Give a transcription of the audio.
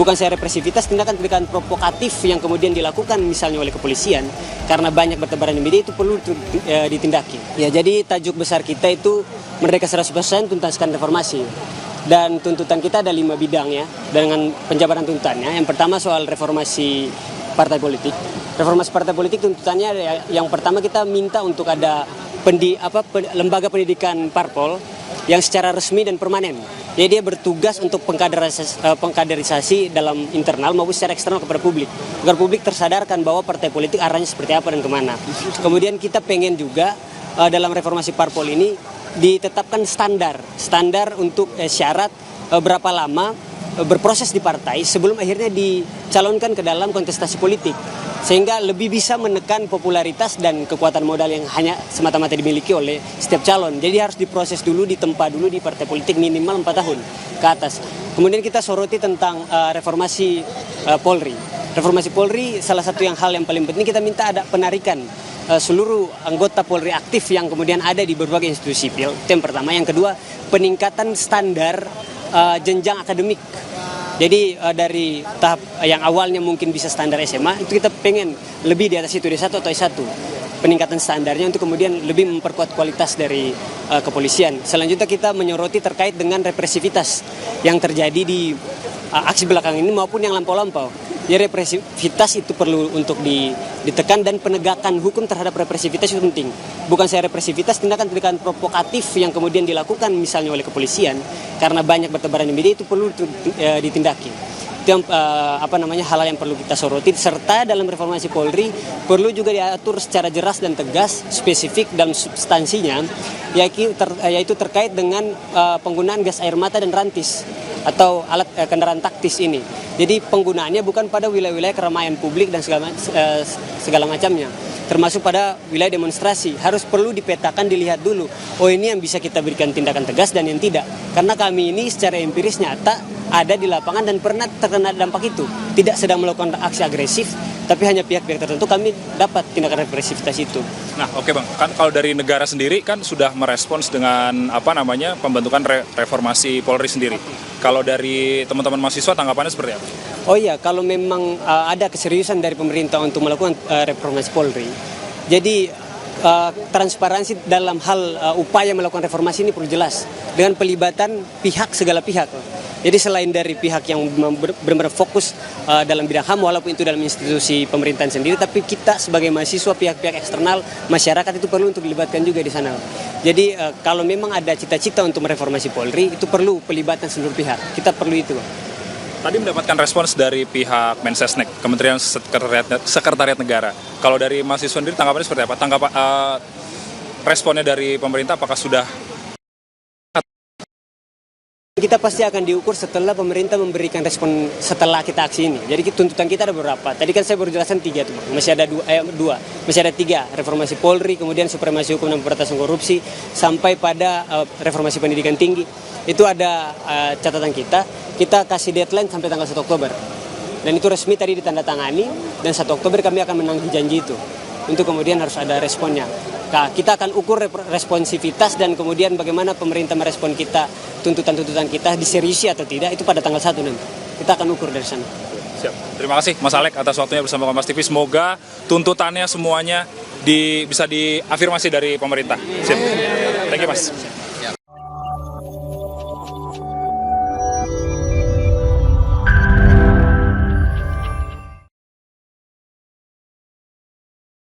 bukan saja represivitas, tindakan-tindakan provokatif yang kemudian dilakukan misalnya oleh kepolisian karena banyak bertebaran di media itu perlu ditindaki. Ya, jadi tajuk besar kita itu Merdeka 100% tuntaskan reformasi. Dan tuntutan kita ada 5 bidang ya, dengan penjabaran tuntutannya. Yang pertama soal reformasi partai politik. Reformasi partai politik tuntutannya yang pertama kita minta untuk ada lembaga pendidikan parpol yang secara resmi dan permanen. Jadi dia bertugas untuk pengkaderisasi dalam internal maupun secara eksternal kepada publik. Agar publik tersadarkan bahwa partai politik arahnya seperti apa dan kemana. Kemudian kita pengen juga dalam reformasi parpol ini ditetapkan standar untuk syarat berapa lama berproses di partai sebelum akhirnya dicalonkan ke dalam kontestasi politik, sehingga lebih bisa menekan popularitas dan kekuatan modal yang hanya semata-mata dimiliki oleh setiap calon. Jadi harus diproses dulu, ditempa dulu di partai politik minimal 4 tahun ke atas. Kemudian kita soroti tentang reformasi Polri. Reformasi Polri salah satu hal yang paling penting, kita minta ada penarikan seluruh anggota Polri aktif yang kemudian ada di berbagai institusi sipil. Itu yang pertama. Yang kedua, peningkatan standar jenjang akademik. Jadi dari tahap yang awalnya mungkin bisa standar SMA, itu kita pengen lebih di atas itu, D1 atau S1. Peningkatan standarnya untuk kemudian lebih memperkuat kualitas dari kepolisian. Selanjutnya kita menyoroti terkait dengan represivitas yang terjadi di aksi belakang ini maupun yang lampau-lampau. Jadi represivitas itu perlu untuk ditekan, dan penegakan hukum terhadap represivitas itu penting. Bukan saja represivitas, tindakan-tindakan provokatif yang kemudian dilakukan misalnya oleh kepolisian karena banyak bertebaran di media itu perlu ditindaki. Itu yang hal yang perlu kita soroti. Serta dalam reformasi Polri perlu juga diatur secara jelas dan tegas, spesifik dalam substansinya, yaitu terkait dengan penggunaan gas air mata dan rantis atau alat kendaraan taktis ini. Jadi penggunaannya bukan pada wilayah-wilayah keramaian publik dan segala macamnya, termasuk pada wilayah demonstrasi. Harus perlu dipetakan, dilihat dulu, oh ini yang bisa kita berikan tindakan tegas dan yang tidak. Karena kami ini secara empiris nyata ada di lapangan dan pernah terkena dampak itu. Tidak sedang melakukan aksi agresif, tapi hanya pihak-pihak tertentu kami dapat tindakan represivitas itu. Nah, oke Bang, kan kalau dari negara sendiri kan sudah merespons dengan pembentukan reformasi Polri sendiri. Kalau dari teman-teman mahasiswa tanggapannya seperti apa? Oh iya, kalau memang ada keseriusan dari pemerintah untuk melakukan reformasi Polri, jadi transparansi dalam hal upaya melakukan reformasi ini perlu jelas dengan pelibatan segala pihak. Jadi selain dari pihak yang benar-benar fokus dalam bidang HAM, walaupun itu dalam institusi pemerintahan sendiri, tapi kita sebagai mahasiswa, pihak-pihak eksternal, masyarakat itu perlu untuk dilibatkan juga di sana. Jadi kalau memang ada cita-cita untuk mereformasi Polri, itu perlu pelibatan seluruh pihak. Kita perlu itu, Bang. Tadi mendapatkan respons dari pihak Mensesnek, Kementerian Sekretariat Negara. Kalau dari mahasiswa sendiri tanggapannya seperti apa? Responnya dari pemerintah apakah sudah? Kita pasti akan diukur setelah pemerintah memberikan respon setelah kita aksi ini. Jadi tuntutan kita ada beberapa. Tadi kan saya baru jelaskan 3 tuh, Bang. Masih ada 2. Masih ada 3. Reformasi Polri, kemudian supremasi hukum dan pemberantasan korupsi, sampai pada reformasi pendidikan tinggi. Itu ada catatan kita. Kita kasih deadline sampai tanggal 1 Oktober. Dan itu resmi tadi ditandatangani, dan 1 Oktober kami akan menanggi janji itu. Untuk kemudian harus ada responnya. Nah, kita akan ukur responsivitas dan kemudian bagaimana pemerintah merespon kita, tuntutan-tuntutan kita diseriusi atau tidak, itu pada tanggal 1 nanti. Kita akan ukur dari sana. Siap. Terima kasih Mas Alek atas waktunya bersama Kompas TV. Semoga tuntutannya semuanya bisa diafirmasi dari pemerintah. Siap. Thank you Mas.